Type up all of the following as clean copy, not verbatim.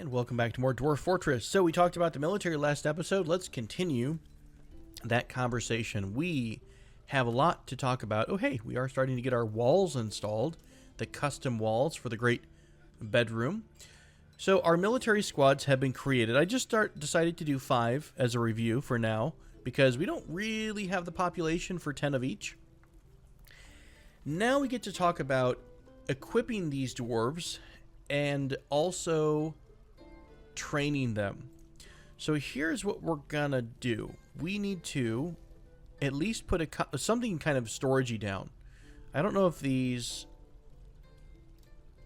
And welcome back to more Dwarf Fortress. So we talked about the military last episode. Let's continue that conversation. We have a lot to talk about. Oh, hey, we are starting to get our walls installed. The custom walls for the great bedroom. So our military squads have been created. I just decided to do 5 as a review for now, because we don't really have the population for 10 of each. Now we get to talk about equipping these dwarves and also training them. So here's what we're gonna do. We need to at least put something kind of storagey down. I don't know if these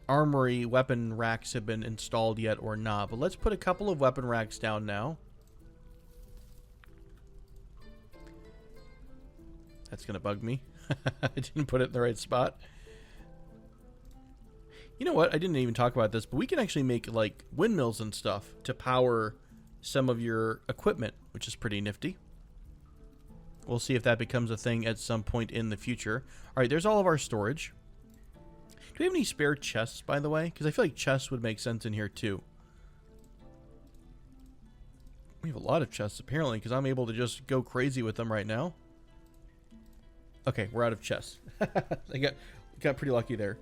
armory weapon racks have been installed yet or not, but let's put a couple of weapon racks down now. That's gonna bug me. I didn't put it in the right spot. You know what? I didn't even talk about this, but we can actually make like windmills and stuff to power some of your equipment, which is pretty nifty. We'll see if that becomes a thing at some point in the future. All right, there's all of our storage. Do we have any spare chests, by the way? Because I feel like chests would make sense in here too. We have a lot of chests apparently, because I'm able to just go crazy with them right now. Okay, we're out of chests. I got pretty lucky there.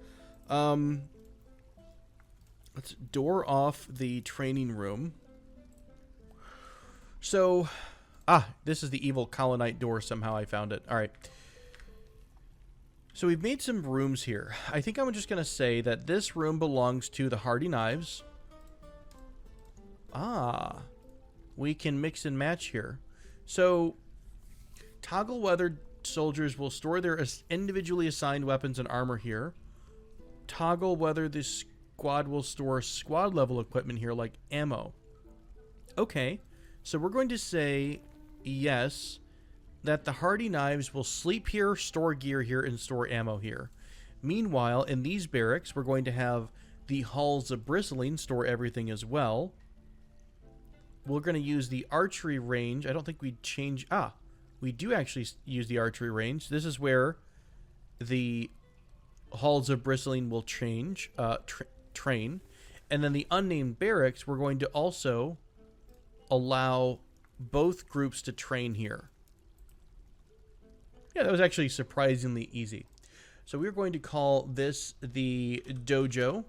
Let's door off the training room. So, this is the evil colonite door. Somehow I found it. All right. So we've made some rooms here. I think I'm just going to say that this room belongs to the hardy knives. We can mix and match here. So, toggle weathered soldiers will store their individually assigned weapons and armor here. Toggle whether this squad will store squad level equipment here like ammo. Okay, so we're going to say yes, that the hardy knives will sleep here, store gear here, and store ammo here. Meanwhile, in these barracks, we're going to have the halls of bristling store everything as well. We're going to use the archery range. I don't think we'd change... we do actually use the archery range. This is where the halls of bristling will change, train. And then the unnamed barracks, we're going to also allow both groups to train here. Yeah, that was actually surprisingly easy. So we're going to call this the dojo.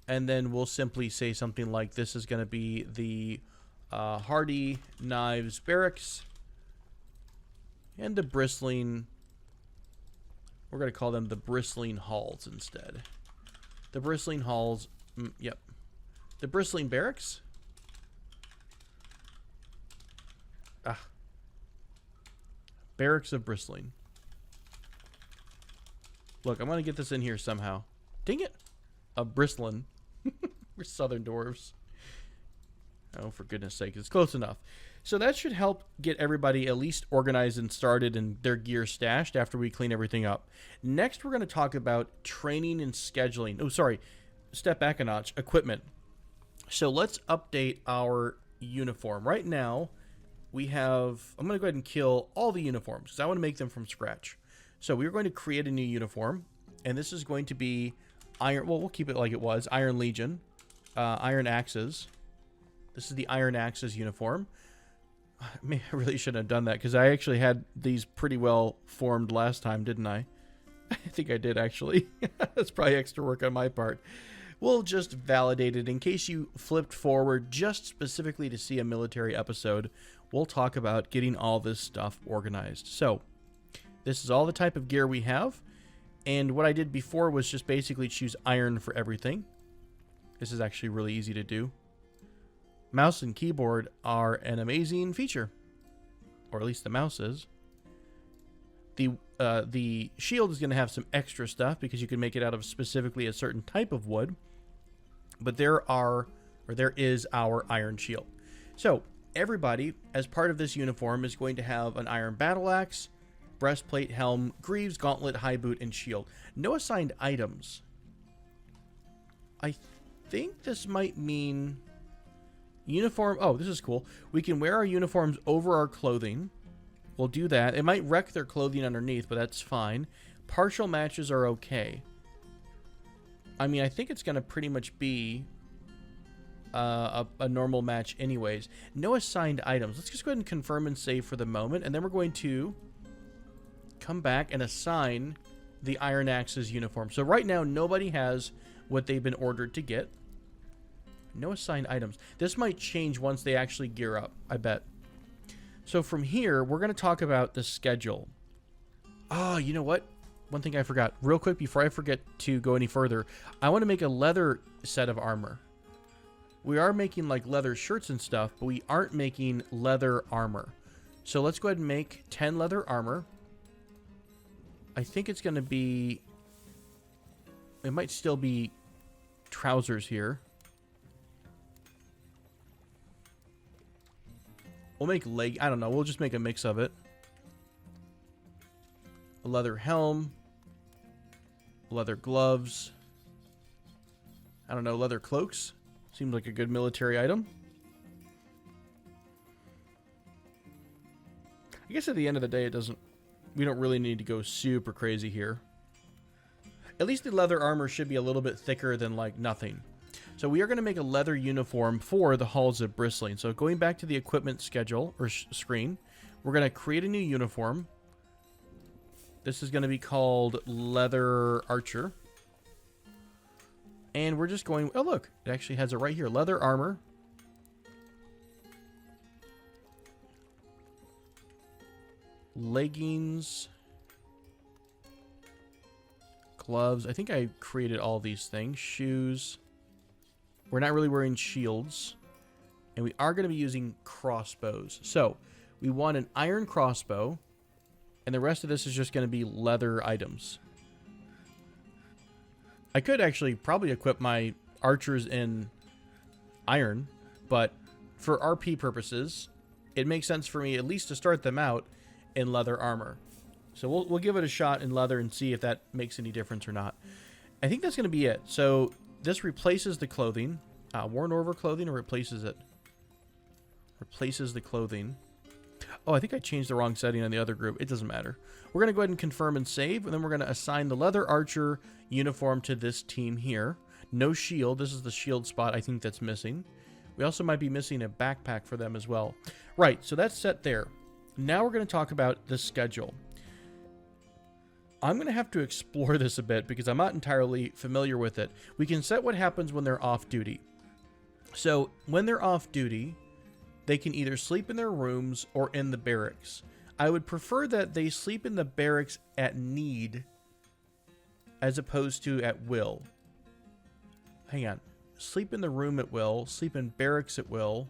And then we'll simply say something like this is going to be the hardy knives barracks. And the bristling, we're going to call them the bristling halls instead. The bristling halls, yep. The bristling barracks. Barracks of bristling. Look, I'm going to get this in here somehow. Dang it. A bristling. We're southern dwarves. Oh, for goodness sake. It's close enough. So that should help get everybody at least organized and started and their gear stashed after we clean everything up. Next, we're going to talk about training and scheduling. Oh, sorry. Step back a notch. Equipment. So let's update our uniform. Right now, we have... I'm going to go ahead and kill all the uniforms because I want to make them from scratch. So we're going to create a new uniform. And this is going to be Iron... Well, we'll keep it like it was. Iron Legion. Iron Axes. This is the Iron Axes uniform. I really shouldn't have done that because I actually had these pretty well formed last time, didn't I? I think I did, actually. That's probably extra work on my part. We'll just validate it in case you flipped forward just specifically to see a military episode. We'll talk about getting all this stuff organized. So, this is all the type of gear we have. And what I did before was just basically choose iron for everything. This is actually really easy to do. Mouse and keyboard are an amazing feature, or at least the mouse is. The shield is going to have some extra stuff because you can make it out of specifically a certain type of wood, but there is our iron shield. So everybody, as part of this uniform, is going to have an iron battle axe, breastplate, helm, greaves, gauntlet, high boot, and shield. No assigned items. I think this might mean... Uniform. Oh, this is cool. We can wear our uniforms over our clothing. We'll do that. It might wreck their clothing underneath, but that's fine. Partial matches are okay. I mean, I think it's going to pretty much be a normal match anyways. No assigned items. Let's just go ahead and confirm and save for the moment, and then we're going to come back and assign the Iron Axe's uniform. So right now, nobody has what they've been ordered to get. No assigned items. This might change once they actually gear up, I bet. So from here, we're going to talk about the schedule. Oh, you know what? One thing I forgot. Real quick, before I forget to go any further, I want to make a leather set of armor. We are making like leather shirts and stuff, but we aren't making leather armor. So let's go ahead and make 10 leather armor. I think it's going to be... It might still be trousers here. We'll make leg... I don't know. We'll just make a mix of it. A leather helm. Leather gloves. I don't know. Leather cloaks. Seems like a good military item. I guess at the end of the day, it doesn't... We don't really need to go super crazy here. At least the leather armor should be a little bit thicker than, like, nothing. So we are going to make a leather uniform for the Halls of Bristling. So going back to the equipment schedule, or screen, we're going to create a new uniform. This is going to be called Leather Archer. And we're just going... Oh, look. It actually has it right here. Leather armor. Leggings. Gloves. I think I created all these things. Shoes. We're not really wearing shields. And we are going to be using crossbows. So, we want an iron crossbow. And the rest of this is just going to be leather items. I could actually probably equip my archers in iron. But for RP purposes, it makes sense for me at least to start them out in leather armor. So we'll give it a shot in leather and see if that makes any difference or not. I think that's going to be it. So this replaces the clothing. Worn over clothing, or replaces it? Replaces the clothing. Oh, I think I changed the wrong setting on the other group. It doesn't matter. We're going to go ahead and confirm and save, and then we're going to assign the leather archer uniform to this team here. No shield. This is the shield spot I think that's missing. We also might be missing a backpack for them as well. Right, so that's set there. Now we're going to talk about the schedule. I'm going to have to explore this a bit because I'm not entirely familiar with it. We can set what happens when they're off duty. So when they're off duty, they can either sleep in their rooms or in the barracks. I would prefer that they sleep in the barracks at need as opposed to at will. Hang on. Sleep in the room at will. Sleep in barracks at will.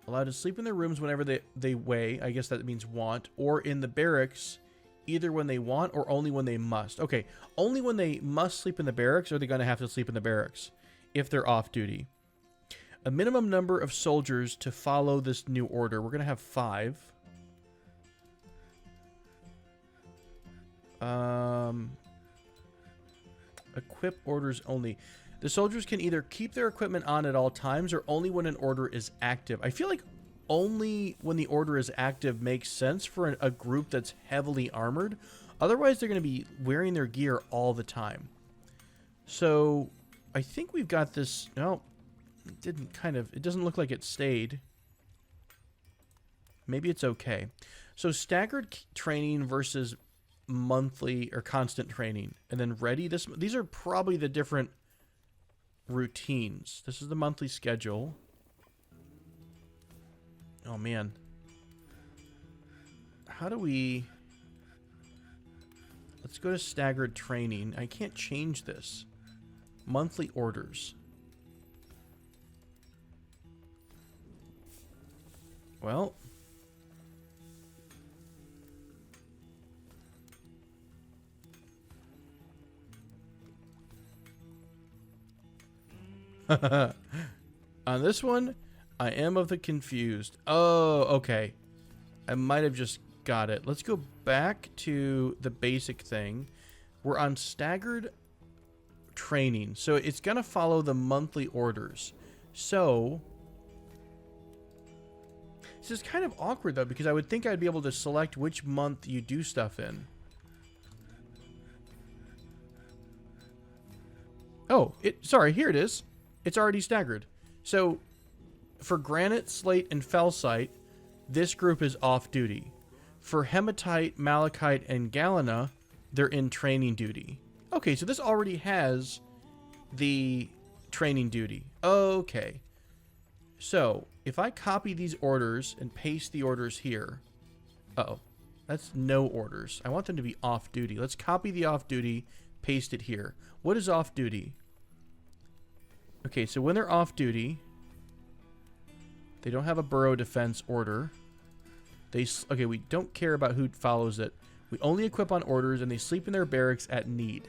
Allowed to sleep in their rooms whenever they weigh. I guess that means want. Or in the barracks, either when they want or only when they must. Okay, only when they must sleep in the barracks are they going to have to sleep in the barracks if they're off duty. A minimum number of soldiers to follow this new order. We're going to have 5. Equip orders only. The soldiers can either keep their equipment on at all times or only when an order is active. I feel like only when the order is active makes sense for a group that's heavily armored. Otherwise, they're going to be wearing their gear all the time. So, I think we've got this... No, it doesn't look like it stayed. Maybe it's okay. So, staggered training versus monthly or constant training. And then ready. These are probably the different routines. This is the monthly schedule. Oh man. How do we... Let's go to staggered training. I can't change this. Monthly orders. Well... On this one, I am of the confused. Oh, okay. I might have just got it. Let's go back to the basic thing. We're on staggered training. So it's going to follow the monthly orders. So this is kind of awkward, though, because I would think I'd be able to select which month you do stuff in. Oh, sorry, here it is. It's already staggered. So, for granite, slate, and felsite, this group is off duty. For hematite, malachite, and galena, they're in training duty. Okay, so this already has the training duty. Okay. So, if I copy these orders and paste the orders here... Uh-oh. That's no orders. I want them to be off duty. Let's copy the off duty, paste it here. What is off duty? Okay, so when they're off duty, they don't have a burrow defense order. Okay, we don't care about who follows it. We only equip on orders, and they sleep in their barracks at need.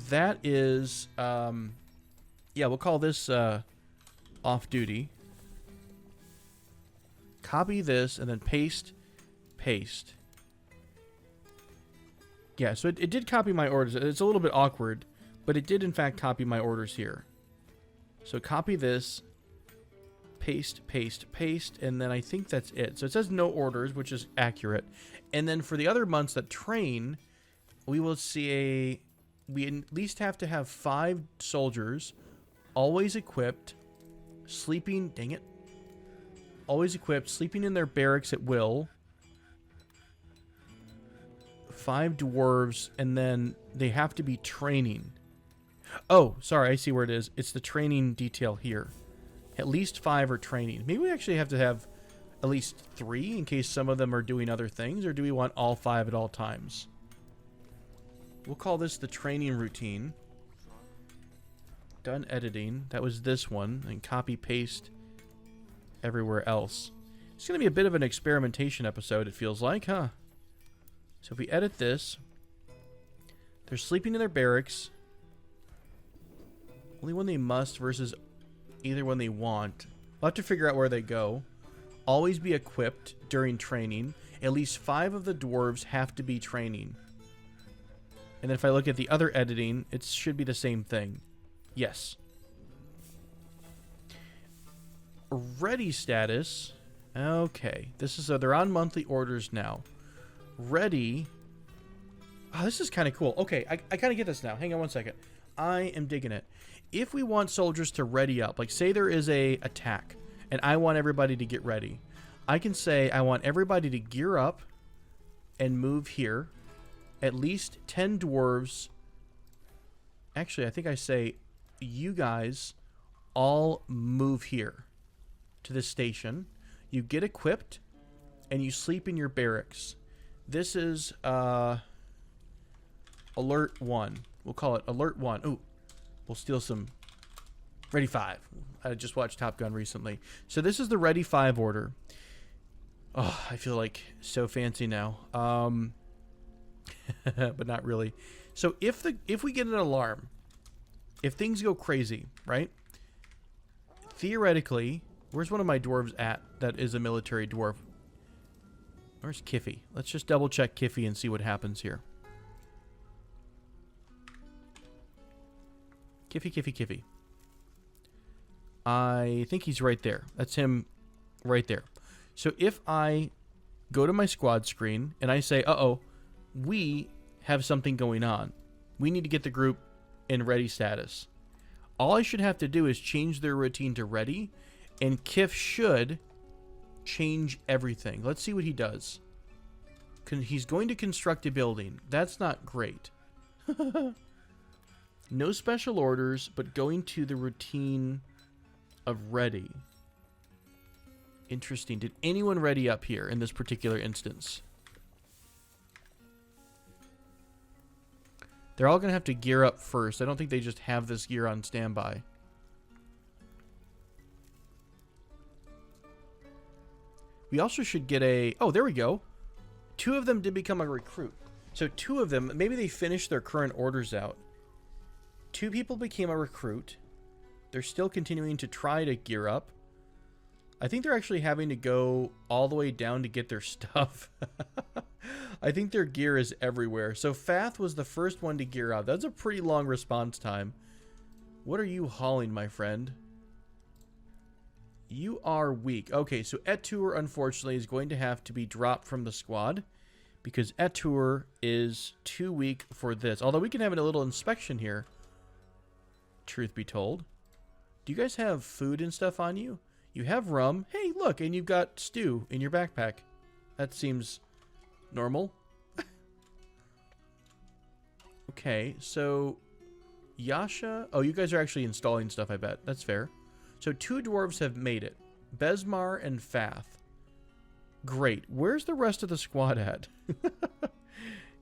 That is, yeah, we'll call this off duty. Copy this, and then paste. Yeah, so it did copy my orders. It's a little bit awkward, but it did, in fact, copy my orders here. So copy this, paste, and then I think that's it. So it says no orders, which is accurate. And then for the other months that train, we will see we at least have to have 5 soldiers, always equipped, sleeping, dang it, always equipped, sleeping in their barracks at will, 5 dwarves, and then they have to be training. Oh, sorry, I see where it is. It's the training detail here. At least 5 are training. Maybe we actually have to have at least 3 in case some of them are doing other things, or do we want all 5 at all times? We'll call this the training routine. Done editing. That was this one. And copy, paste everywhere else. It's going to be a bit of an experimentation episode, it feels like, huh? So if we edit this, they're sleeping in their barracks. Only when they must versus either when they want. We'll have to figure out where they go. Always be equipped during training. At least 5 of the dwarves have to be training. And then if I look at the other editing, it should be the same thing. Yes. Ready status. Okay. This is they're on monthly orders now. Ready. Oh, this is kind of cool. Okay, I kind of get this now. Hang on one second. I am digging it. If we want soldiers to ready up, like say there is a attack, and I want everybody to get ready, I can say I want everybody to gear up and move here. At least 10 dwarves. Actually, I think I say you guys all move here to this station. You get equipped, and you sleep in your barracks. This is Alert 1. We'll call it Alert 1. Ooh, we'll steal some Ready 5. I just watched Top Gun recently. So this is the Ready 5 order. Oh, I feel like so fancy now. But not really. So if we get an alarm, if things go crazy, right? Theoretically, where's one of my dwarves at that is a military dwarf? Where's Kiffy? Let's just double check Kiffy and see what happens here. Kiffy. I think he's right there. That's him right there. So if I go to my squad screen and I say, uh-oh, we have something going on. We need to get the group in ready status. All I should have to do is change their routine to ready, and Kiff should change everything. Let's see what he does. He's going to construct a building. That's not great. No special orders, but going to the routine of ready. Interesting. Did anyone ready up here in this particular instance? They're all going to have to gear up first. I don't think they just have this gear on standby. We also should get a... Oh, there we go. 2 of them did become a recruit. So 2 of them, maybe they finished their current orders out. 2 people became a recruit. They're still continuing to try to gear up. I think they're actually having to go all the way down to get their stuff. I think their gear is everywhere. So Fath was the first one to gear up. That's a pretty long response time. What are you hauling, my friend? You are weak. Okay, so Etur, unfortunately, is going to have to be dropped from the squad because Etur is too weak for this. Although we can have a little inspection here. truth be told. Do you guys have food and stuff on you? You have rum. Hey, look, and you've got stew in your backpack. That seems normal. Okay, so Yasha... Oh, you guys are actually installing stuff, I bet. That's fair. So 2 dwarves have made it. Besmar and Fath. Great. Where's the rest of the squad at?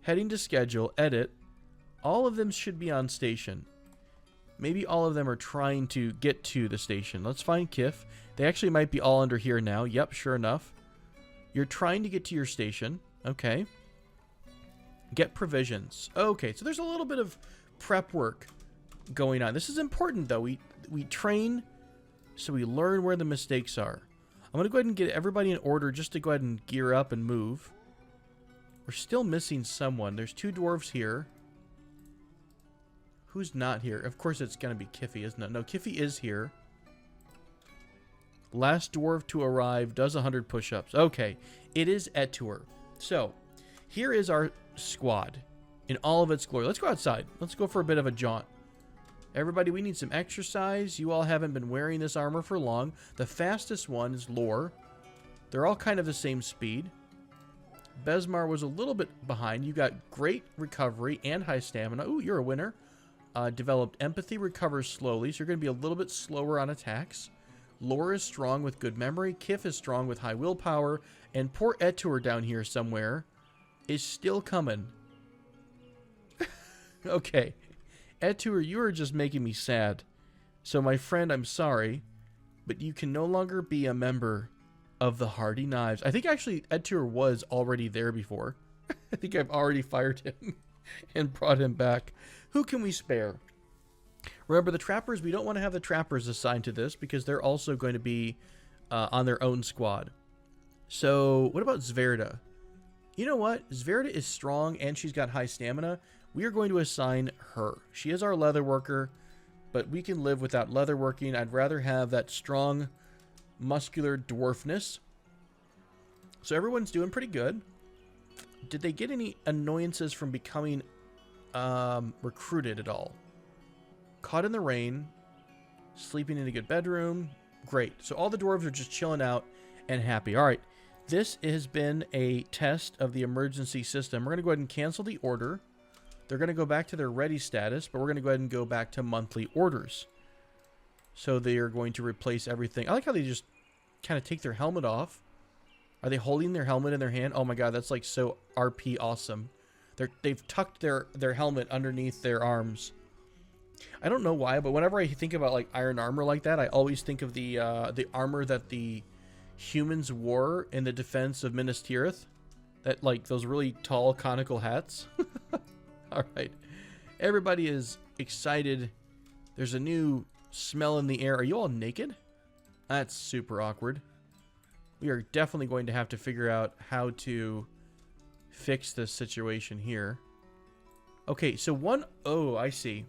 Heading to schedule. Edit. All of them should be on station. Maybe all of them are trying to get to the station. Let's find Kif. They actually might be all under here now. Yep, sure enough. You're trying to get to your station. Okay. Get provisions. Okay, so there's a little bit of prep work going on. This is important, though. We train so we learn where the mistakes are. I'm going to go ahead and get everybody in order just to go ahead and gear up and move. We're still missing someone. There's 2 dwarves here. Who's not here? Of course it's going to be Kiffy, isn't it? No, Kiffy is here. Last dwarf to arrive does 100 push-ups. Okay, it is Etur. So, here is our squad in all of its glory. Let's go outside. Let's go for a bit of a jaunt. Everybody, we need some exercise. You all haven't been wearing this armor for long. The fastest one is Lore. They're all kind of the same speed. Besmar was a little bit behind. You got great recovery and high stamina. Ooh, you're a winner. Developed empathy, recovers slowly, so you're going to be a little bit slower on attacks. Lore is strong with good memory. Kif is strong with high willpower. And poor Etur down here somewhere is still coming. Okay. Etur, you are just making me sad. So, my friend, I'm sorry, but you can no longer be a member of the Hardy Knives. I think, actually, Etur was already there before. I think I've already fired him and brought him back. Who can we spare? Remember, the Trappers, we don't want to have the Trappers assigned to this because they're also going to be on their own squad. So, what about Zverda? You know what? Zverda is strong and she's got high stamina. We are going to assign her. She is our leather worker, but we can live without leather working. I'd rather have that strong, muscular dwarfness. So everyone's doing pretty good. Did they get any annoyances from becoming recruited at all? Caught in the rain, sleeping in a good bedroom. Great. So all the dwarves are just chilling out and happy. All right. This has been a test of the emergency system. We're going to go ahead and cancel the order. They're going to go back to their ready status, but we're going to go ahead and go back to monthly orders. So they are going to replace everything. I like how they just kind of take their helmet off. Are they holding their helmet in their hand? Oh my god, that's like so RP awesome. They've tucked their helmet underneath their arms. I don't know why, but whenever I think about like iron armor like that, I always think of the armor that the humans wore in the defense of Minas Tirith. That like those really tall conical hats. All right. Everybody is excited. There's a new smell in the air. Are you all naked? That's super awkward. We are definitely going to have to figure out how to fix this situation here. Okay, so oh, I see.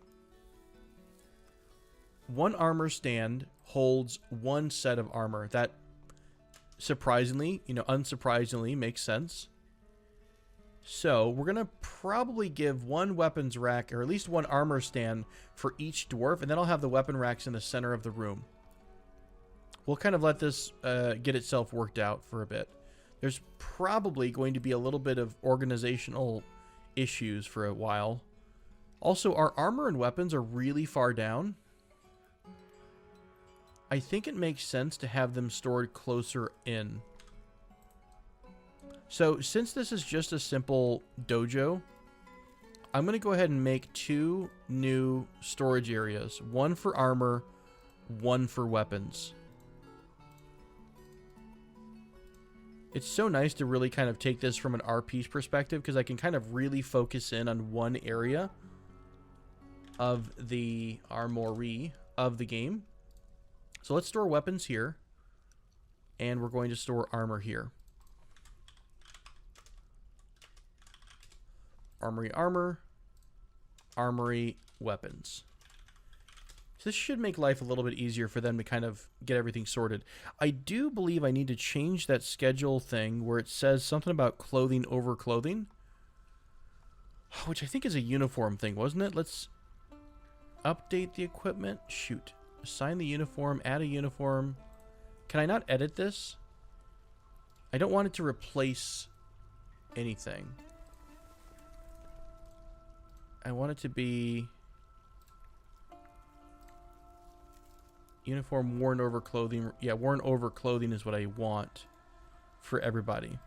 One armor stand holds one set of armor. That surprisingly, unsurprisingly makes sense. So we're going to probably give one weapons rack, or at least one armor stand for each dwarf, and then I'll have the weapon racks in the center of the room. We'll kind of let this get itself worked out for a bit. There's probably going to be a little bit of organizational issues for a while. Also, our armor and weapons are really far down. I think it makes sense to have them stored closer in. So, since this is just a simple dojo, I'm going to go ahead and make 2 new storage areas. One for armor, one for weapons. It's so nice to really kind of take this from an RP's perspective because I can kind of really focus in on one area of the armory of the game. So let's store weapons here, and we're going to store armor here. Armory, armor, armory, weapons. So this should make life a little bit easier for them to kind of get everything sorted. I do believe I need to change that schedule thing where it says something about clothing over clothing, which I think is a uniform thing, wasn't it? update the equipment? Shoot. Assign the uniform, add a uniform. Can I not edit this? I don't want it to replace anything. I want it to be uniform worn over clothing. Yeah, worn over clothing is what I want for everybody.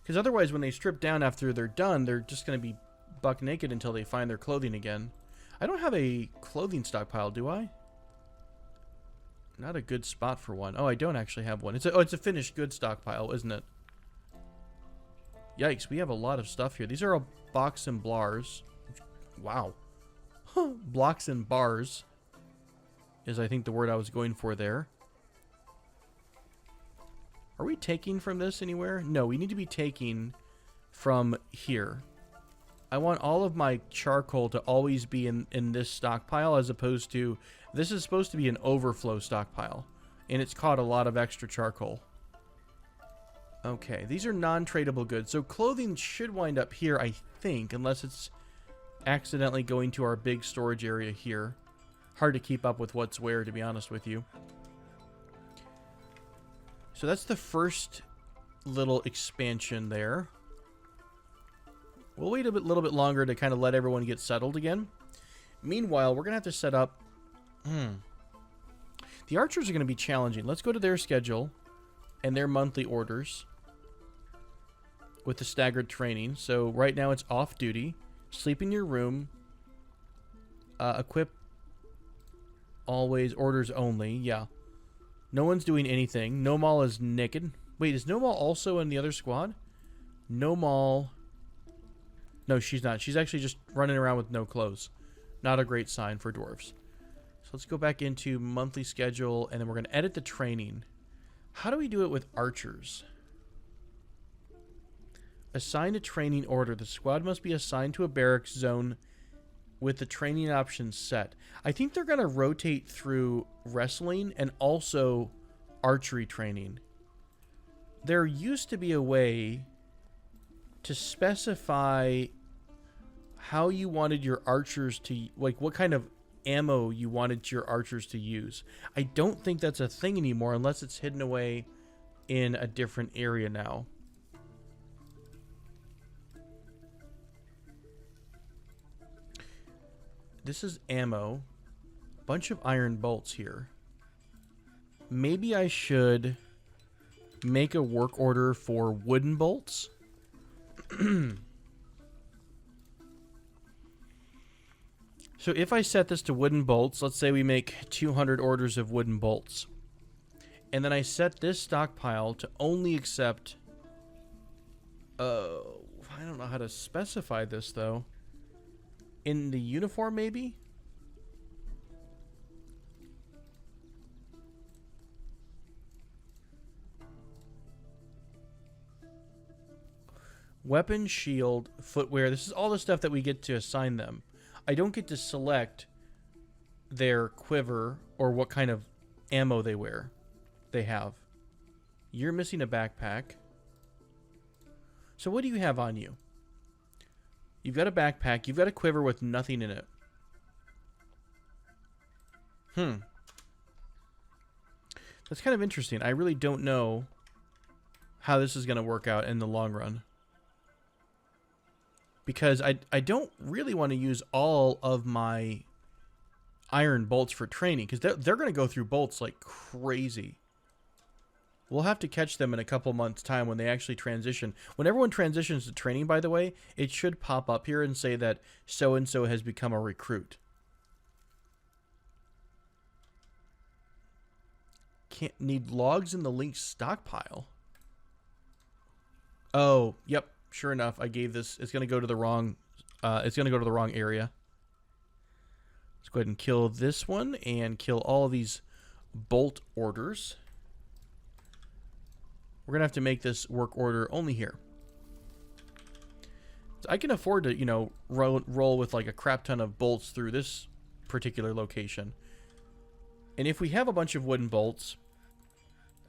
Because otherwise, when they strip down after they're done, they're just going to be buck naked until they find their clothing again. I don't have a clothing stockpile, do I? Not a good spot for one. Oh, I don't actually have one. It's a finished goods stockpile, isn't it? Yikes, we have a lot of stuff here. These are all box and blars. Wow. Blocks and bars is, I think, the word I was going for there. Are we taking from this anywhere? No, we need to be taking from here. I want all of my charcoal to always be in this stockpile, as opposed to... This is supposed to be an overflow stockpile, and it's caught a lot of extra charcoal. Okay, these are non-tradable goods. So clothing should wind up here, I think, unless it's accidentally going to our big storage area here. Hard to keep up with what's where, to be honest with you. So that's the first little expansion there. We'll wait a little bit longer to kind of let everyone get settled again. Meanwhile, we're going to have to set up... The archers are going to be challenging. Let's go to their schedule and their monthly orders with the staggered training. So right now it's off duty. Sleep in your room. Equip always, orders only. Yeah. No one's doing anything. Nomal is naked. Wait, is Nomal also in the other squad? Nomal... No, she's not. She's actually just running around with no clothes. Not a great sign for dwarves. So let's go back into monthly schedule, and then we're going to edit the training. How do we do it with archers? Assign a training order. The squad must be assigned to a barracks zone with the training options set. I think they're going to rotate through wrestling and also archery training. There used to be a way to specify how you wanted your archers to, like, what kind of ammo you wanted your archers to use. I don't think that's a thing anymore unless it's hidden away in a different area now. This is ammo. Bunch of iron bolts here. Maybe I should make a work order for wooden bolts. So if I set this to wooden bolts, let's say we make 200 orders of wooden bolts. And then I set this stockpile to only accept... I don't know how to specify this, though. In the uniform, maybe? Weapon, shield, footwear. This is all the stuff that we get to assign them. I don't get to select their quiver or what kind of ammo they have. You're missing a backpack. So what do you have on you? You've got a backpack. You've got a quiver with nothing in it. That's kind of interesting. I really don't know how this is going to work out in the long run. Because I don't really want to use all of my iron bolts for training. Because they're going to go through bolts like crazy. We'll have to catch them in a couple months' time when they actually transition. When everyone transitions to training, by the way, it should pop up here and say that so-and-so has become a recruit. Can't need logs in the linked stockpile. Oh, yep. Sure enough, I gave this. It's gonna go to the wrong. It's gonna go to the wrong area. Let's go ahead and kill this one and kill all of these bolt orders. We're gonna have to make this work order only here. So I can afford to, you know, roll with like a crap ton of bolts through this particular location. And if we have a bunch of wooden bolts,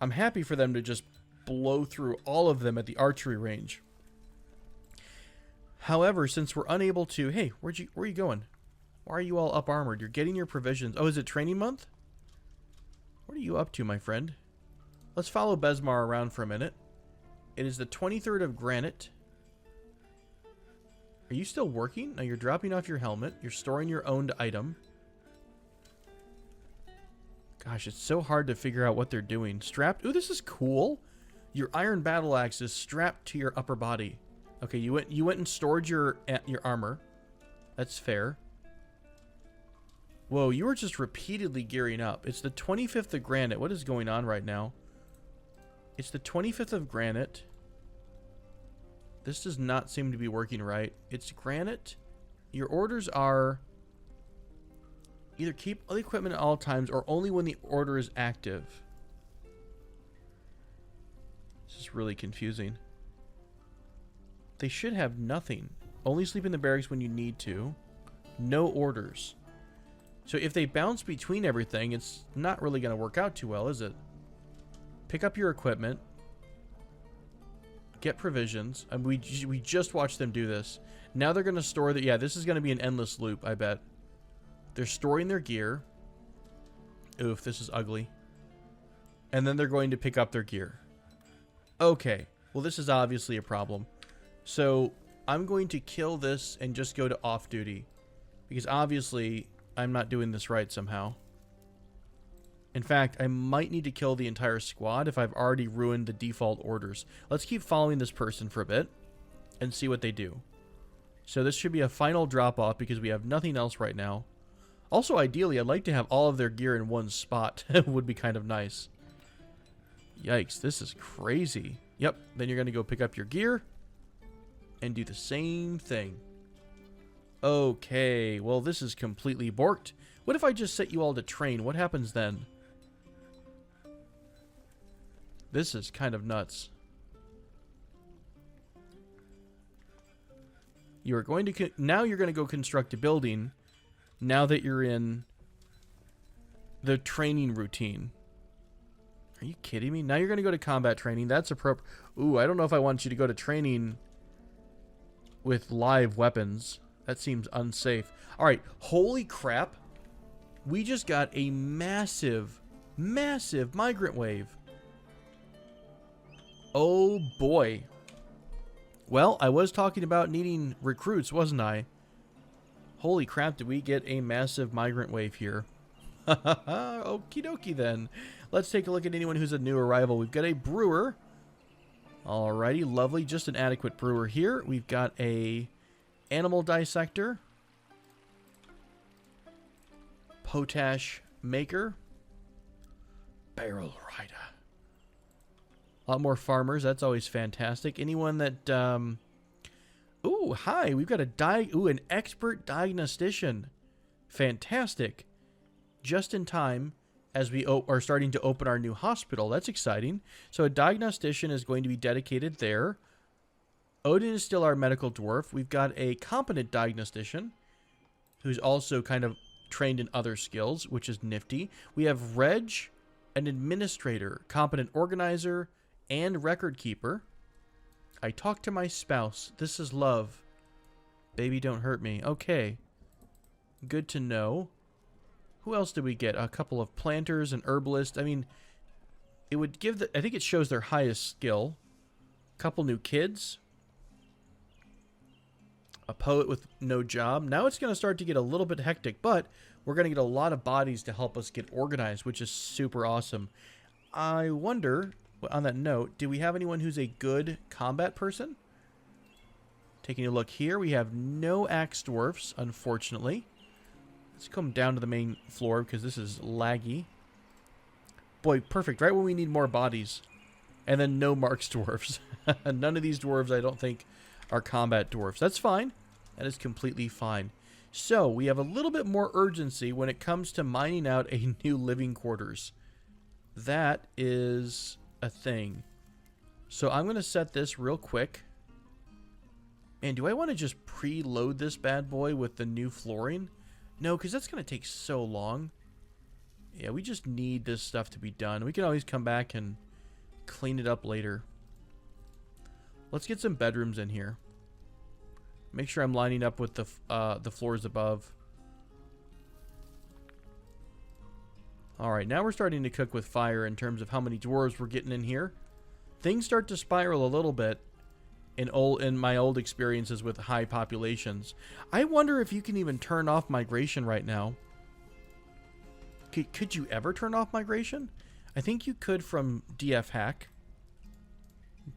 I'm happy for them to just blow through all of them at the archery range. However, since we're unable to... Hey, where are you going? Why are you all up armored? You're getting your provisions. Oh, is it training month? What are you up to, my friend? Let's follow Besmar around for a minute. It is the 23rd of Granite. Are you still working? No, you're dropping off your helmet. You're storing your owned item. Gosh, it's so hard to figure out what they're doing. Strapped. Ooh, this is cool. Your iron battle axe is strapped to your upper body. Okay, you went and stored your armor. That's fair. Whoa, you were just repeatedly gearing up. It's the 25th of Granite. What is going on right now? It's the 25th of Granite. This does not seem to be working right. It's Granite. Your orders are either keep all the equipment at all times or only when the order is active. This is really confusing. They should have nothing. Only sleep in the barracks when you need to. No orders. So if they bounce between everything, it's not really going to work out too well, is it? Pick up your equipment. Get provisions. I mean, we just watched them do this. Now they're going to store that. Yeah, this is going to be an endless loop, I bet. They're storing their gear. Oof, this is ugly. And then they're going to pick up their gear. Okay. Well, this is obviously a problem. So I'm going to kill this and just go to off-duty. Because obviously I'm not doing this right somehow. In fact, I might need to kill the entire squad if I've already ruined the default orders. Let's keep following this person for a bit and see what they do. So this should be a final drop-off because we have nothing else right now. Also, ideally, I'd like to have all of their gear in one spot. It would be kind of nice. Yikes, this is crazy. Yep, then you're going to go pick up your gear and do the same thing. Okay, well, this is completely borked. What if I just set you all to train? What happens then? This is kind of nuts. You are going to... Now you're going to go construct a building now that you're in the training routine. Are you kidding me? Now you're going to go to combat training. That's appropriate. Ooh, I don't know if I want you to go to training with live weapons. That seems unsafe. All right, holy crap. We just got a massive, massive migrant wave. Oh boy. Well, I was talking about needing recruits, wasn't I? Holy crap, did we get a massive migrant wave here. Okie dokie then. Let's take a look at anyone who's a new arrival. We've got a brewer. Alrighty, lovely. Just an adequate brewer here. We've got a animal dissector. Potash maker. Barrel rider. A lot more farmers. That's always fantastic. Anyone that... Ooh, hi. We've got an expert diagnostician. Fantastic. Just in time as we are starting to open our new hospital. That's exciting. So a diagnostician is going to be dedicated there. Odin is still our medical dwarf. We've got a competent diagnostician who's also kind of trained in other skills, which is nifty. We have Reg, an administrator, competent organizer, and record keeper. I talk to my spouse. This is love. Baby, don't hurt me. Okay. Good to know. Who else did we get? A couple of planters, an herbalist. I mean, it would give I think it shows their highest skill. A couple new kids. A poet with no job. Now it's going to start to get a little bit hectic, but we're going to get a lot of bodies to help us get organized, which is super awesome. I wonder, on that note, do we have anyone who's a good combat person? Taking a look here, we have no axe dwarfs, unfortunately. Let's come down to the main floor because this is laggy. Boy, perfect. Right when we need more bodies. And then no marks dwarfs. None of these dwarves, I don't think, are combat dwarfs. That's fine. That is completely fine. So, we have a little bit more urgency when it comes to mining out a new living quarters. That is a thing. So, I'm going to set this real quick. Man, do I want to just preload this bad boy with the new flooring? No, because that's going to take so long. Yeah, we just need this stuff to be done. We can always come back and clean it up later. Let's get some bedrooms in here. Make sure I'm lining up with the floors above. Alright, now we're starting to cook with fire in terms of how many dwarves we're getting in here. Things start to spiral a little bit in my old experiences with high populations. I wonder if you can even turn off migration right now. Could you ever turn off migration? I think you could from DF hack.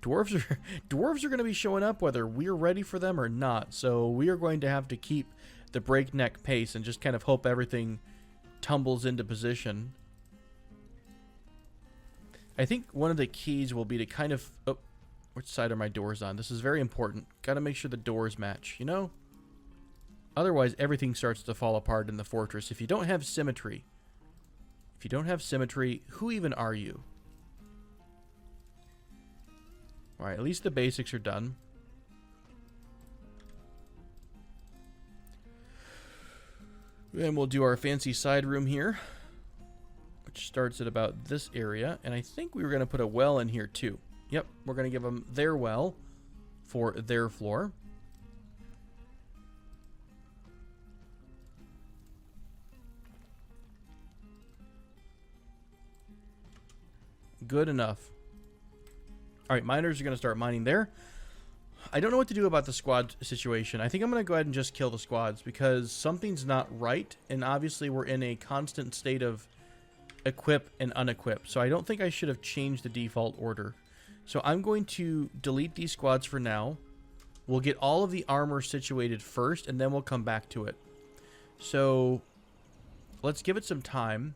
Dwarves are going to be showing up whether we're ready for them or not. So we are going to have to keep the breakneck pace and just kind of hope everything tumbles into position. I think one of the keys will be to kind of... Oh, which side are my doors on? This is very important. Got to make sure the doors match, you know? Otherwise, everything starts to fall apart in the fortress. If you don't have symmetry... If you don't have symmetry, who even are you? Alright, at least the basics are done. And we'll do our fancy side room here, which starts at about this area. And I think we were going to put a well in here too. Yep, we're going to give them their well for their floor. Good enough. Alright, miners are going to start mining there. I don't know what to do about the squad situation. I think I'm going to go ahead and just kill the squads because something's not right. And obviously we're in a constant state of equip and unequip. So I don't think I should have changed the default order. So I'm going to delete these squads for now. We'll get all of the armor situated first and then we'll come back to it. So let's give it some time.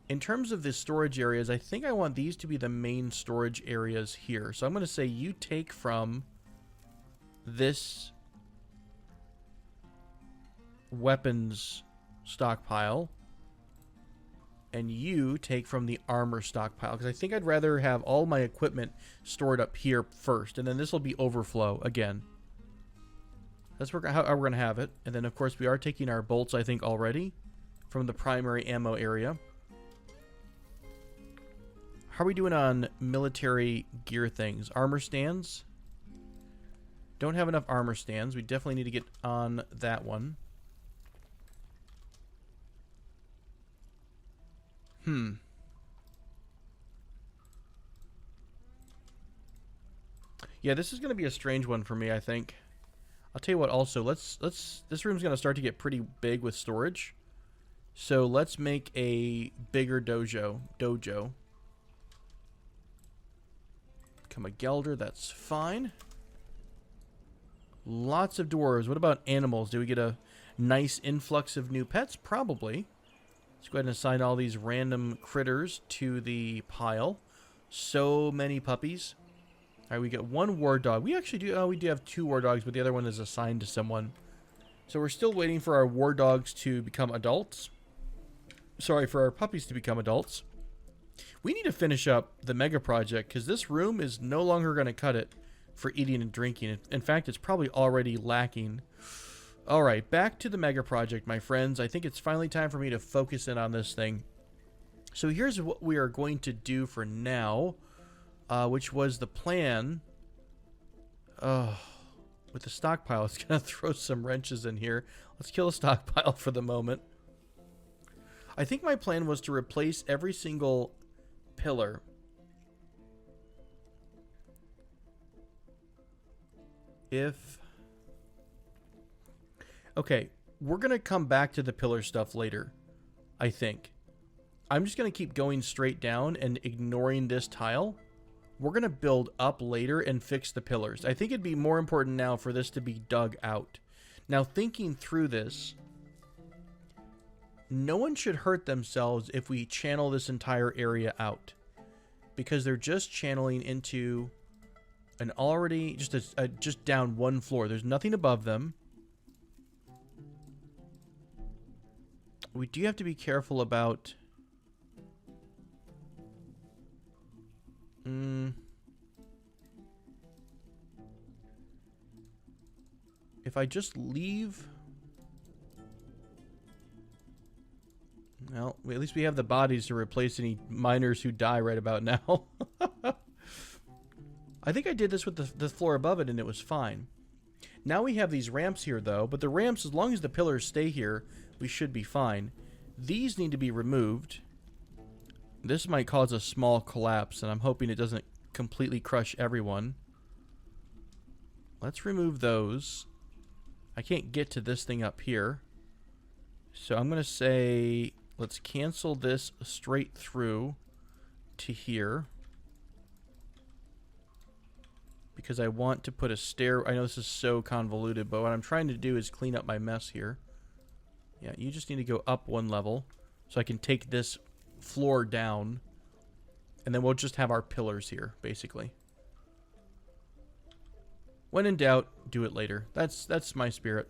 In terms of the storage areas, I think I want these to be the main storage areas here. So I'm going to say you take from this weapons stockpile and you take from the armor stockpile, because I think I'd rather have all my equipment stored up here first, and then this will be overflow again. That's how we're going to have it. And then, of course, we are taking our bolts, I think, already from the primary ammo area. How are we doing on military gear things? Armor stands? Don't have enough armor stands. We definitely need to get on that one. Yeah, this is going to be a strange one for me, I think. I'll tell you what, also, this room's going to start to get pretty big with storage. So let's make a bigger dojo. Become a Gelder, that's fine. Lots of dwarves. What about animals? Do we get a nice influx of new pets? Probably. Let's go ahead and assign all these random critters to the pile. So many puppies. Alright, we get one war dog. We actually do, we do have 2 war dogs, but the other one is assigned to someone. So we're still waiting for our war dogs to become adults. Sorry, for our puppies to become adults. We need to finish up the mega project, because this room is no longer going to cut it for eating and drinking. In fact, it's probably already lacking. Alright, back to the mega project, my friends. I think it's finally time for me to focus in on this thing. So here's what we are going to do for now, which was the plan. With the stockpile, it's going to throw some wrenches in here. Let's kill a stockpile for the moment. I think my plan was to replace every single pillar. Okay, we're going to come back to the pillar stuff later, I think. I'm just going to keep going straight down and ignoring this tile. We're going to build up later and fix the pillars. I think it'd be more important now for this to be dug out. Now, thinking through this, no one should hurt themselves if we channel this entire area out, because they're just channeling into an already just down one floor. There's nothing above them. We do have to be careful about if I just leave. Well, at least we have the bodies to replace any miners who die right about now. I think I did this with the floor above it and it was fine. Now we have these ramps here, though, but the ramps, as long as the pillars stay here, we should be fine. These need to be removed. This might cause a small collapse, and I'm hoping it doesn't completely crush everyone. Let's remove those. I can't get to this thing up here. So I'm going to say, let's cancel this straight through to here. Because I want to put a stair. I know this is so convoluted, but what I'm trying to do is clean up my mess here. Yeah, you just need to go up one level so I can take this floor down, and then we'll just have our pillars here, basically. When in doubt, do it later. That's my spirit.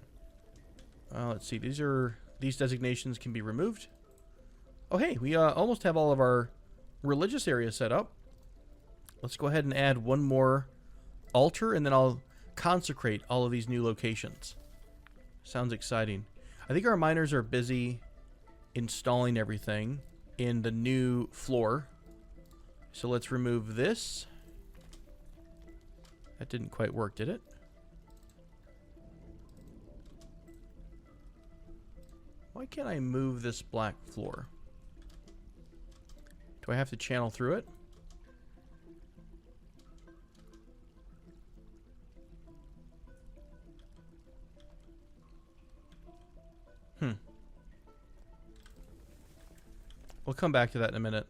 Let's see. These designations can be removed. Oh, hey, we almost have all of our religious areas set up. Let's go ahead and add one more altar, and then I'll consecrate all of these new locations. Sounds exciting. I think our miners are busy installing everything in the new floor. So let's remove this. That didn't quite work, did it? Why can't I move this black floor? Do I have to channel through it? We'll come back to that in a minute.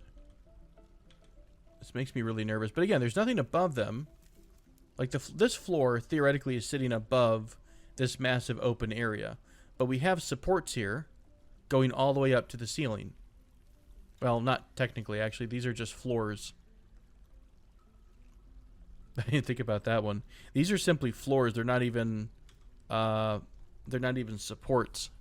This makes me really nervous. But again, there's nothing above them. Like, this floor, theoretically, is sitting above this massive open area. But we have supports here going all the way up to the ceiling. Well, not technically, actually. These are just floors. I didn't think about that one. These are simply floors. They're not even supports.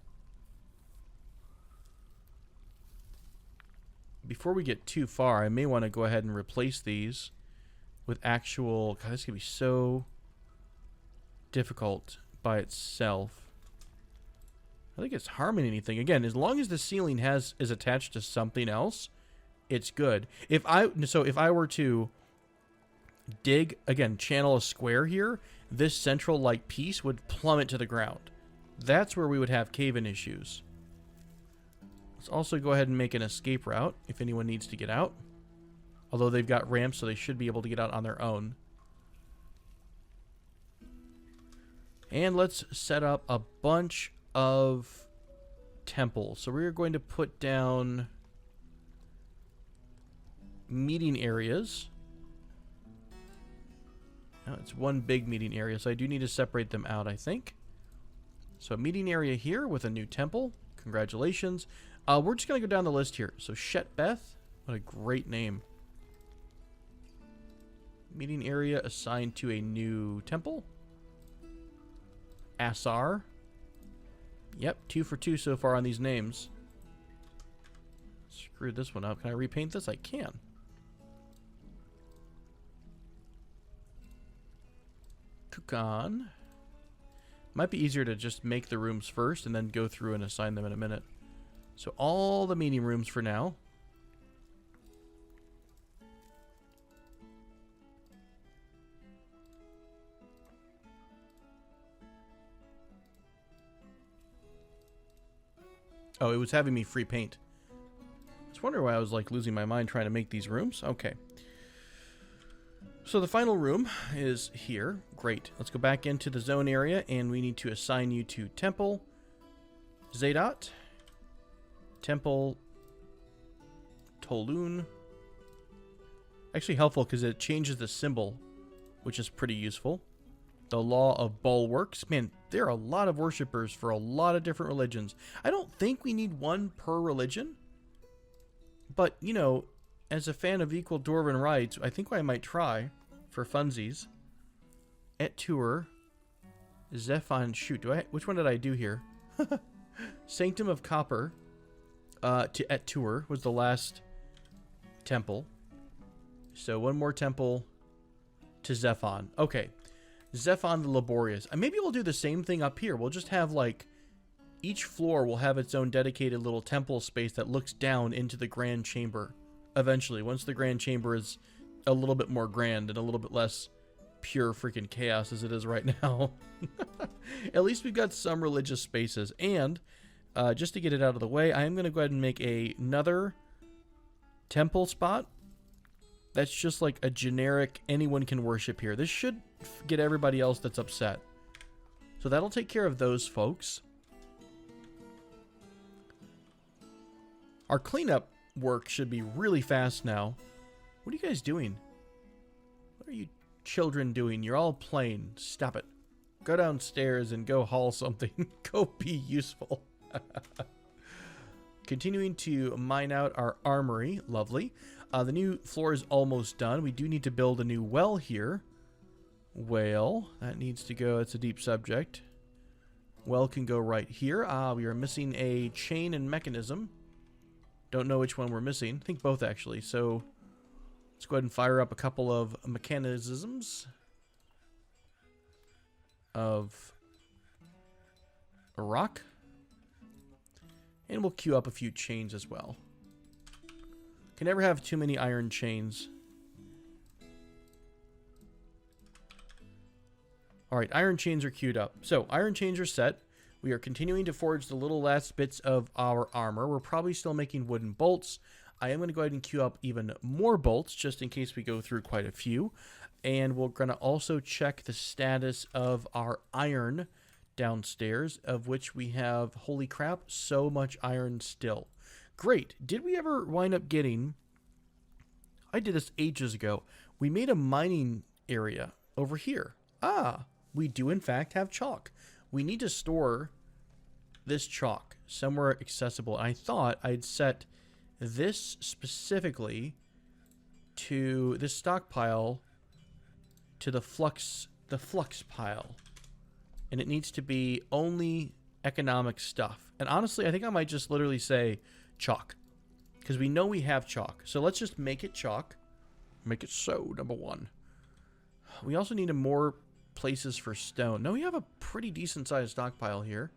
Before we get too far, I may want to go ahead and replace these with actual... God, this is going to be so difficult by itself. I think it's harming anything. Again, as long as the ceiling is attached to something else, it's good. If I were to dig, again, channel a square here, this central like piece would plummet to the ground. That's where we would have cave-in issues. Let's also go ahead and make an escape route if anyone needs to get out. Although they've got ramps, so they should be able to get out on their own. And let's set up a bunch of temples. So we're going to put down meeting areas. Now it's one big meeting area, so I do need to separate them out, I think. So a meeting area here with a new temple. Congratulations. We're just going to go down the list here. So Shetbeth, what a great name. Meeting area assigned to a new temple. Asar. Yep, 2 for 2 so far on these names. Screwed this one up. Can I repaint this? I can. Kukan. Might be easier to just make the rooms first and then go through and assign them in a minute. So all the meeting rooms for now. Oh, it was having me free paint. I was wondering why I was like losing my mind trying to make these rooms. Okay. So the final room is here. Great. Let's go back into the zone area, and we need to assign you to Temple Zadot, Temple Tolun. Actually helpful because it changes the symbol, which is pretty useful. The Law of Bulwarks. Man, there are a lot of worshippers for a lot of different religions. I don't think we need one per religion. But, you know, as a fan of equal Dwarven rights, I think I might try for funsies. Et Tour. Zephon. Shoot, which one did I do here? Sanctum of Copper to Et Tour was the last temple. So one more temple to Zephon. Okay. Zephon the Laborious. Maybe we'll do the same thing up here. We'll just have, like, each floor will have its own dedicated little temple space that looks down into the Grand Chamber. Eventually, once the Grand Chamber is a little bit more grand and a little bit less pure freaking chaos as it is right now. At least we've got some religious spaces. And just to get it out of the way, I am going to go ahead and make another temple spot. That's just like a generic, anyone can worship here. This should get everybody else that's upset. So that'll take care of those folks. Our cleanup work should be really fast now. What are you guys doing? What are you children doing? You're all playing. Stop it. Go downstairs and go haul something. Go be useful. Continuing to mine out our armory. Lovely. The new floor is almost done. We do need to build a new well here. Well, that needs to go. It's a deep subject. Well can go right here. We are missing a chain and mechanism. Don't know which one we're missing. I think both, actually. So let's go ahead and fire up a couple of mechanisms of a rock. And we'll queue up a few chains as well. Can never have too many iron chains. Alright, iron chains are queued up. So, iron chains are set. We are continuing to forge the little last bits of our armor. We're probably still making wooden bolts. I am going to go ahead and queue up even more bolts, just in case we go through quite a few. And we're going to also check the status of our iron downstairs, of which we have, holy crap, so much iron still. Great. Did we ever wind up getting... I did this ages ago. We made a mining area over here. We do in fact have chalk. We need to store this chalk somewhere accessible. I thought I'd set this specifically to this stockpile to the flux pile. And it needs to be only economic stuff. And honestly, I think I might just literally say chalk, because we know we have chalk. So let's just make it chalk. Make it so, number one. We also need more places for stone. No, we have a pretty decent sized stockpile here.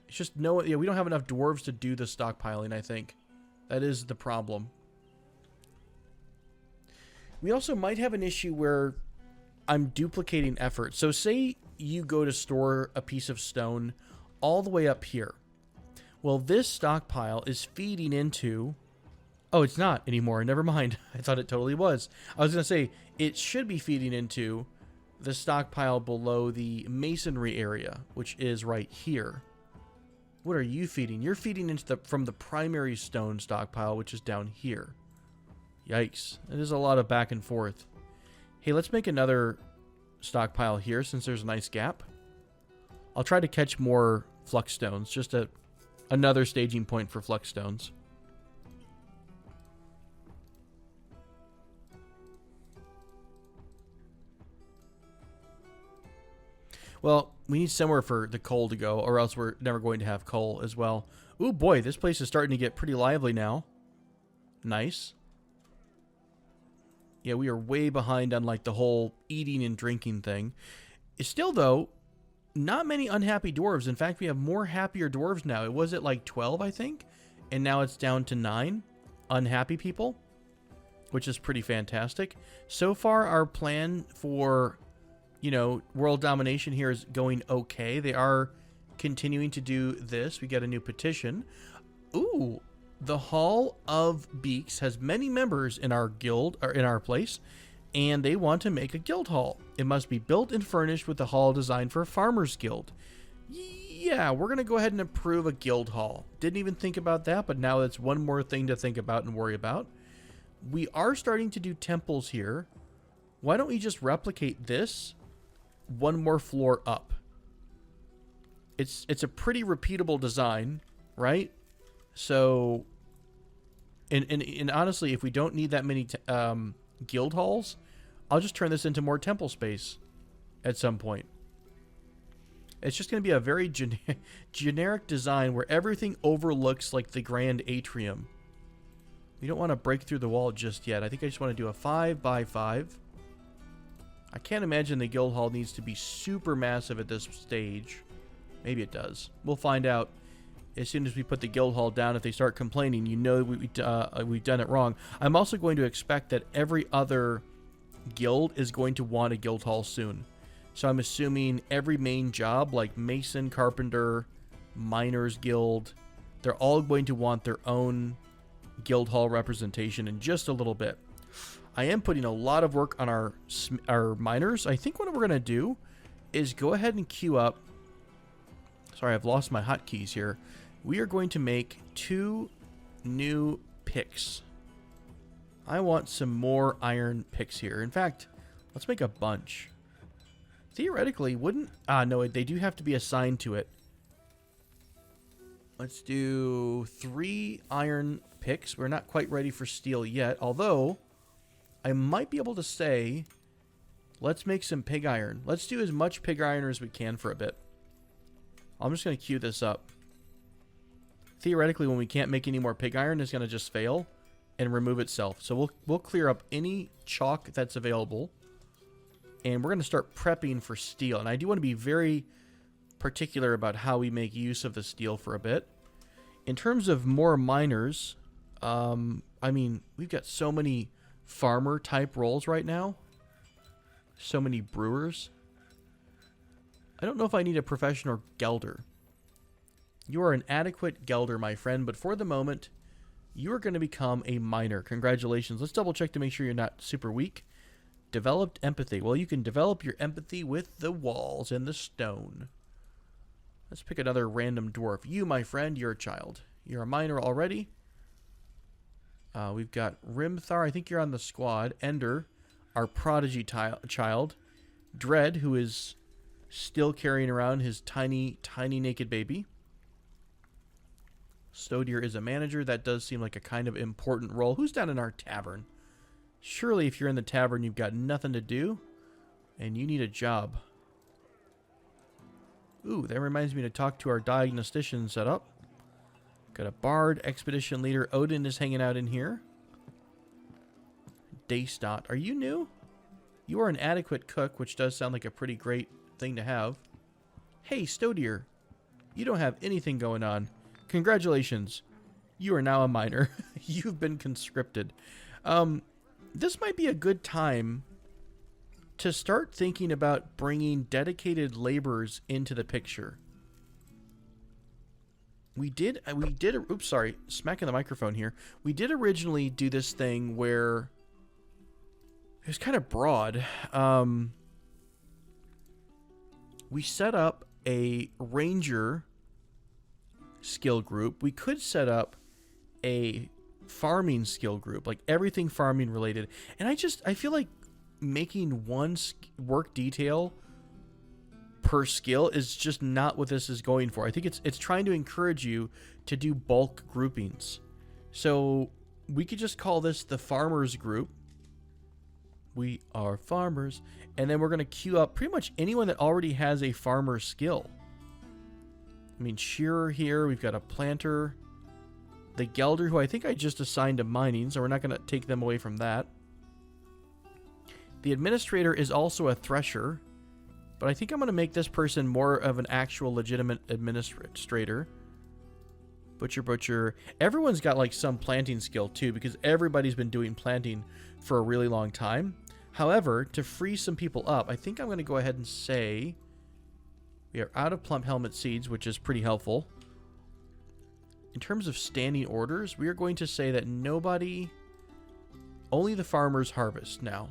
It's just we don't have enough dwarves to do the stockpiling, I think. That is the problem. We also might have an issue where I'm duplicating effort. So say you go to store a piece of stone all the way up here. Well, this stockpile is feeding into... Oh, it's not anymore. Never mind. I thought it totally was. I was going to say, it should be feeding into the stockpile below the masonry area, which is right here. What are you feeding? You're feeding into from the primary stone stockpile, which is down here. Yikes. It is a lot of back and forth. Hey, let's make another stockpile here since there's a nice gap. I'll try to catch more flux stones. Just another staging point for flux stones. Well, we need somewhere for the coal to go, or else we're never going to have coal as well. Ooh, boy, this place is starting to get pretty lively now. Nice. Yeah, we are way behind on, like, the whole eating and drinking thing. Still, though, not many unhappy dwarves. In fact, we have more happier dwarves now. It was at, like, 12, I think, and now it's down to 9 unhappy people, which is pretty fantastic. So far, our plan for... world domination here is going okay. They are continuing to do this. We got a new petition. Ooh, the Hall of Beaks has many members in our guild, or in our place, and they want to make a guild hall. It must be built and furnished with the hall designed for a farmer's guild. Yeah, we're going to go ahead and approve a guild hall. Didn't even think about that, but now it's one more thing to think about and worry about. We are starting to do temples here. Why don't we just replicate this one more floor up? It's a pretty repeatable design, right? So, and honestly, if we don't need that many guild halls, I'll just turn this into more temple space at some point. It's just going to be a very generic design where everything overlooks like the grand atrium. We don't want to break through the wall just yet. I think I just want to do a 5x5. I can't imagine the guild hall needs to be super massive at this stage. Maybe it does. We'll find out as soon as we put the guild hall down. If they start complaining, we've done it wrong. I'm also going to expect that every other guild is going to want a guild hall soon. So I'm assuming every main job, like Mason, Carpenter, Miners Guild, they're all going to want their own guild hall representation in just a little bit. I am putting a lot of work on our miners. I think what we're going to do is go ahead and queue up. Sorry, I've lost my hotkeys here. We are going to make 2 new picks. I want some more iron picks here. In fact, let's make a bunch. Theoretically, wouldn't... no, they do have to be assigned to it. Let's do 3 iron picks. We're not quite ready for steel yet, although I might be able to say, let's make some pig iron. Let's do as much pig iron as we can for a bit. I'm just going to queue this up. Theoretically, when we can't make any more pig iron, it's going to just fail and remove itself. So we'll clear up any chalk that's available. And we're going to start prepping for steel. And I do want to be very particular about how we make use of the steel for a bit. In terms of more miners, I mean, we've got so many farmer type roles right now. So many brewers. I don't know if I need a professional gelder. You are an adequate gelder, my friend, but for the moment, you are going to become a miner. Congratulations. Let's double check to make sure you're not super weak. Developed empathy. Well, you can develop your empathy with the walls and the stone. Let's pick another random dwarf. You, my friend, you're a child. You're a miner already. We've got Rimthar. I think you're on the squad. Ender, our prodigy child. Dread, who is still carrying around his tiny, tiny naked baby. Stodier is a manager. That does seem like a kind of important role. Who's down in our tavern? Surely if you're in the tavern, you've got nothing to do, and you need a job. Ooh, that reminds me to talk to our diagnostician setup. Got a bard, expedition leader. Odin is hanging out in here. Daystot. Are you new? You are an adequate cook, which does sound like a pretty great thing to have. Hey, Stodier. You don't have anything going on. Congratulations. You are now a miner. You've been conscripted. This might be a good time to start thinking about bringing dedicated laborers into the picture. Oops, sorry, smacking the microphone here. We did originally do this thing where it was kind of broad. We set up a ranger skill group. We could set up a farming skill group, like everything farming related. And I feel like making one work detail per skill is just not what this is going for. I think it's trying to encourage you to do bulk groupings. So we could just call this the farmers group. We are farmers. And then we're going to queue up pretty much anyone that already has a farmer skill. I mean, shearer here. We've got a planter. The gelder, who I think I just assigned to mining, so we're not going to take them away from that. The administrator is also a thresher, but I think I'm going to make this person more of an actual legitimate administrator. Butcher. Everyone's got like some planting skill too, because everybody's been doing planting for a really long time. However, to free some people up, I think I'm going to go ahead and say we are out of plump helmet seeds, which is pretty helpful. In terms of standing orders, we are going to say that only the farmers harvest now.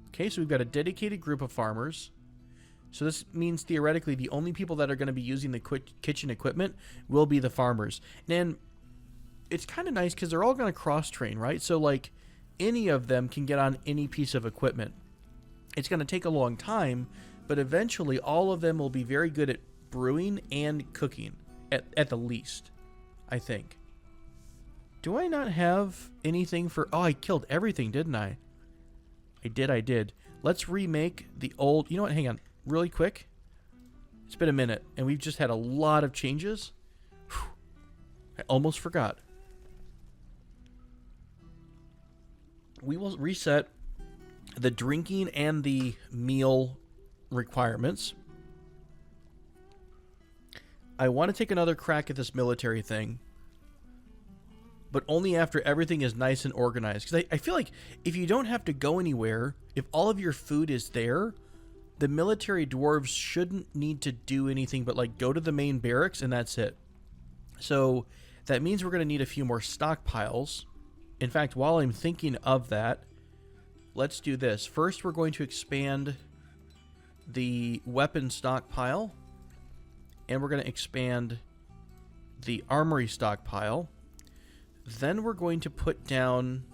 Okay, so we've got a dedicated group of farmers. So this means theoretically the only people that are going to be using the kitchen equipment will be the farmers. And it's kind of nice because they're all going to cross-train, right? So like any of them can get on any piece of equipment. It's going to take a long time, but eventually all of them will be very good at brewing and cooking. At the least, I think. Do I not have anything for... Oh, I killed everything, didn't I? I did. Let's remake the old... You know what? Hang on. Really quick. It's been a minute, and we've just had a lot of changes. Whew. I almost forgot. We will reset the drinking and the meal requirements. I want to take another crack at this military thing. but only after everything is nice and organized. Because I feel like if you don't have to go anywhere, if all of your food is there, the military dwarves shouldn't need to do anything but like go to the main barracks and that's it. So that means we're going to need a few more stockpiles. In fact, while I'm thinking of that, let's do this. First, we're going to expand the weapon stockpile, and we're going to expand the armory stockpile. Then we're going to put down...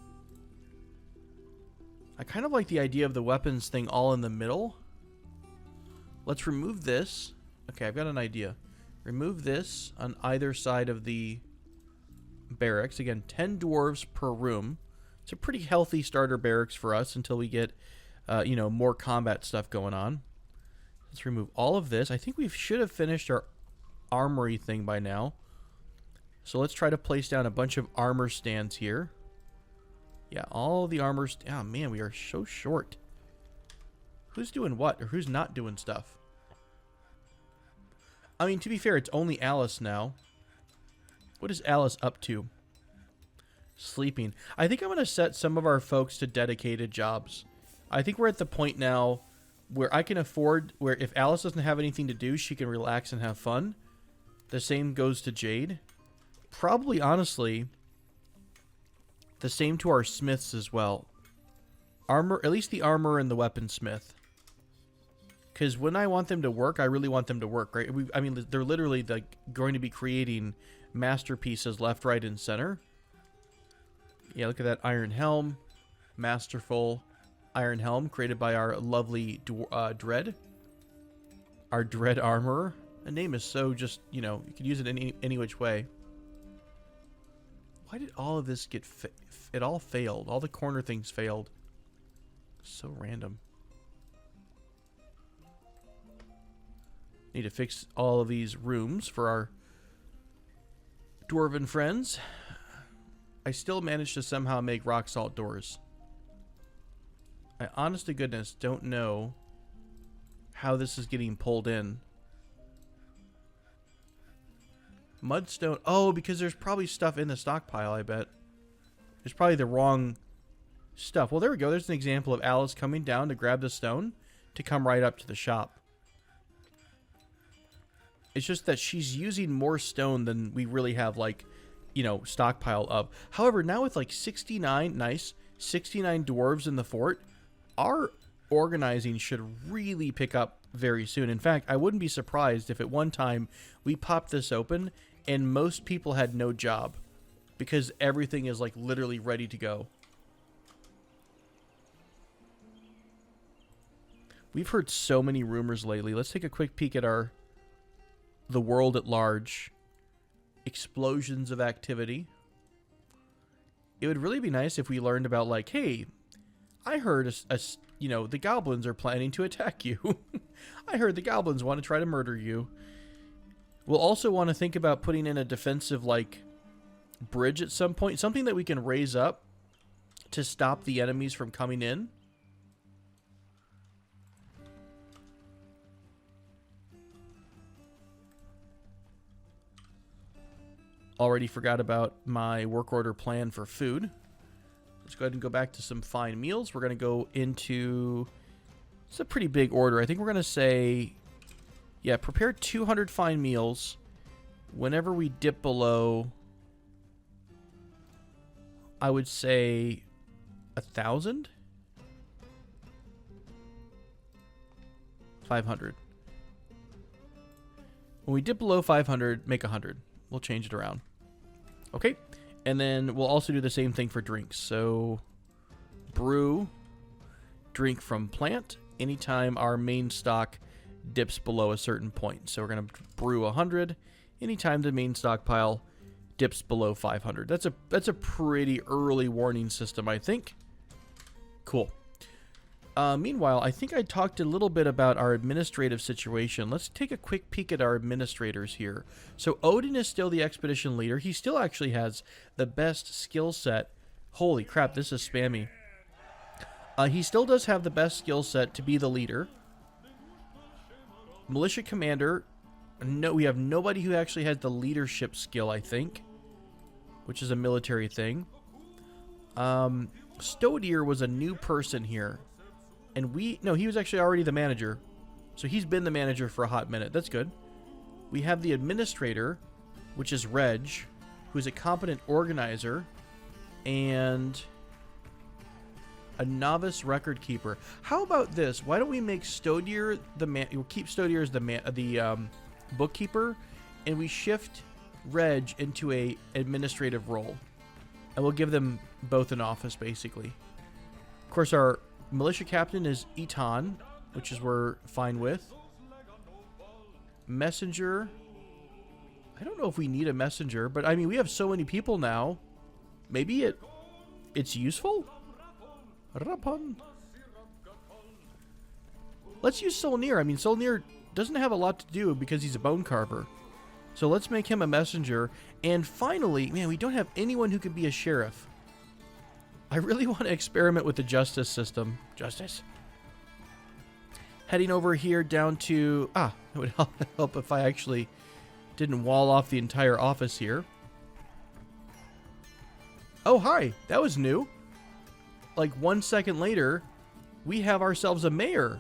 I kind of like the idea of the weapons thing all in the middle. Let's remove this. Okay, I've got an idea. Remove this on either side of the barracks. Again, 10 dwarves per room. It's a pretty healthy starter barracks for us until we get, more combat stuff going on. Let's remove all of this. I think we should have finished our armory thing by now. So let's try to place down a bunch of armor stands here. Yeah, all the armor... Oh, man, we are so short. Who's doing what, or who's not doing stuff? I mean, to be fair, it's only Alice now. What is Alice up to? Sleeping. I think I'm going to set some of our folks to dedicated jobs. I think we're at the point now where I can afford... Where if Alice doesn't have anything to do, she can relax and have fun. The same goes to Jade. Probably, honestly, the same to our smiths as well. Armor, at least the armor and the weaponsmith. Because when I want them to work, I really want them to work, right? I mean, they're literally like going to be creating masterpieces left, right, and center. Yeah, look at that iron helm. Masterful iron helm created by our lovely Dread. Our Dread armor. The name is so just, you could use it any which way. Why did all of this get... It all failed. All the corner things failed. So random. Need to fix all of these rooms for our dwarven friends. I still managed to somehow make rock salt doors. I honest to goodness don't know how this is getting pulled in. Mudstone. Oh, because there's probably stuff in the stockpile, I bet. There's probably the wrong stuff. Well, there we go. There's an example of Alice coming down to grab the stone to come right up to the shop. It's just that she's using more stone than we really have, like, stockpile of. However, now with like 69 dwarves in the fort, our organizing should really pick up very soon. In fact, I wouldn't be surprised if at one time we popped this open and most people had no job because everything is like literally ready to go. We've heard so many rumors lately. Let's take a quick peek at the world at large. Explosions of activity. It would really be nice if we learned about, like, hey, I heard the goblins are planning to attack you. I heard the goblins want to try to murder you. We'll also want to think about putting in a defensive, like, bridge at some point. Something that we can raise up to stop the enemies from coming in. Already forgot about my work order plan for food. Let's go ahead and go back to some fine meals. We're going to go into... It's a pretty big order. I think we're going to say... Yeah, prepare 200 fine meals. Whenever we dip below... I would say... 1,000? 500. When we dip below 500, make 100. We'll change it around. Okay. And then we'll also do the same thing for drinks. So, brew, drink from plant, anytime our main stock dips below a certain point. So we're going to brew 100 anytime the main stockpile dips below 500. That's a pretty early warning system, I think. Cool. Meanwhile, I think I talked a little bit about our administrative situation. Let's take a quick peek at our administrators here. So Odin is still the expedition leader. He still actually has the best skill set. Holy crap, this is spammy. He still does have the best skill set to be the leader. Militia commander. No, we have nobody who actually has the leadership skill, I think. which is a military thing. Stodier was a new person here. And he was actually already the manager. So he's been the manager for a hot minute. That's good. We have the administrator, which is Reg, who's a competent organizer, and a novice record keeper. How about this? Why don't we make Stodier the man? We'll keep Stodier as the bookkeeper, and we shift Reg into a administrative role, and we'll give them both an office basically. Of course, our militia captain is Eton, which is we're fine with. Messenger. I don't know if we need a messenger, but I mean we have so many people now. Maybe it's useful. Let's use Solnir. I mean, Solnir doesn't have a lot to do because he's a bone carver. So let's make him a messenger. And finally, man, we don't have anyone who could be a sheriff. I really want to experiment with the justice system. Justice. Heading over here down to... it would help if I actually didn't wall off the entire office here. Oh, hi. That was new. Like 1 second later, we have ourselves a mayor.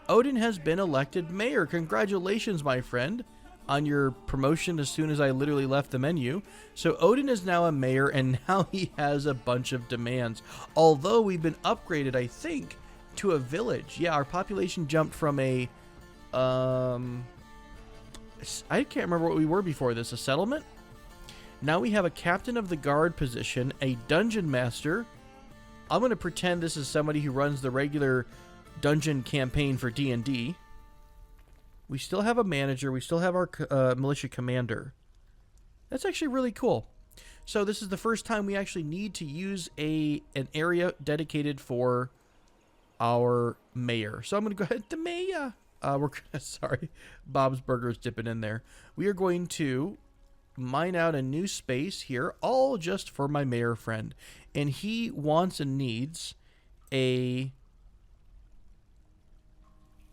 Odin has been elected mayor. Congratulations, my friend, on your promotion as soon as I literally left the menu. So Odin is now a mayor, and now he has a bunch of demands. Although we've been upgraded, I think, to a village. Yeah, our population jumped from a... I can't remember what we were before this. A settlement? Now we have a captain of the guard position, a dungeon master. I'm going to pretend this is somebody who runs the regular dungeon campaign for D&D. We still have a manager. We still have our militia commander. That's actually really cool. So this is the first time we actually need to use an area dedicated for our mayor. So I'm going to go ahead. The mayor. Sorry. Bob's Burgers dipping in there. We are going to mine out a new space here, all just for my mayor friend. And he wants and needs a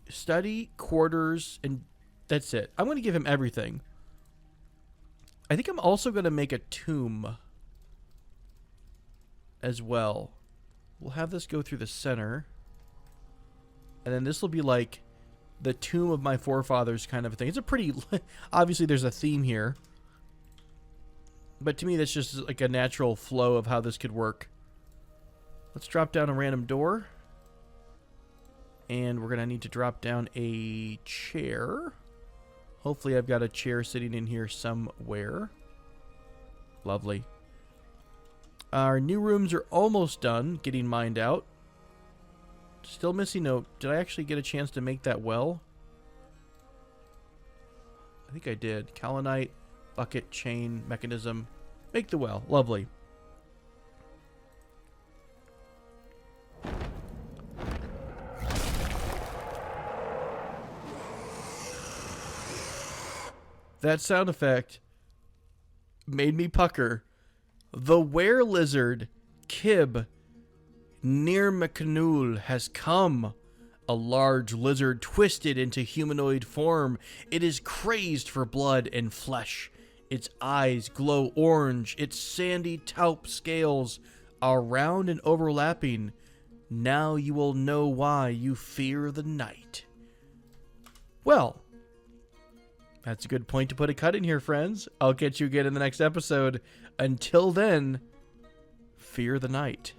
study, quarters, and that's it. I'm going to give him everything. I think I'm also going to make a tomb as well. We'll have this go through the center. And then this will be like the tomb of my forefathers kind of thing. It's a pretty... Obviously, there's a theme here. But to me, that's just like a natural flow of how this could work. Let's drop down a random door. And we're going to need to drop down a chair. Hopefully I've got a chair sitting in here somewhere. Lovely. Our new rooms are almost done getting mined out. Still missing a... Did I actually get a chance to make that well? I think I did. Kaolinite, bucket, chain, mechanism. Make the well. Lovely. That sound effect made me pucker. The were-lizard, Kib, near McNool has come. A large lizard twisted into humanoid form. It is crazed for blood and flesh. Its eyes glow orange. Its sandy taupe scales are round and overlapping. Now you will know why you fear the night. Well, that's a good point to put a cut in here, friends. I'll catch you again in the next episode. Until then, fear the night.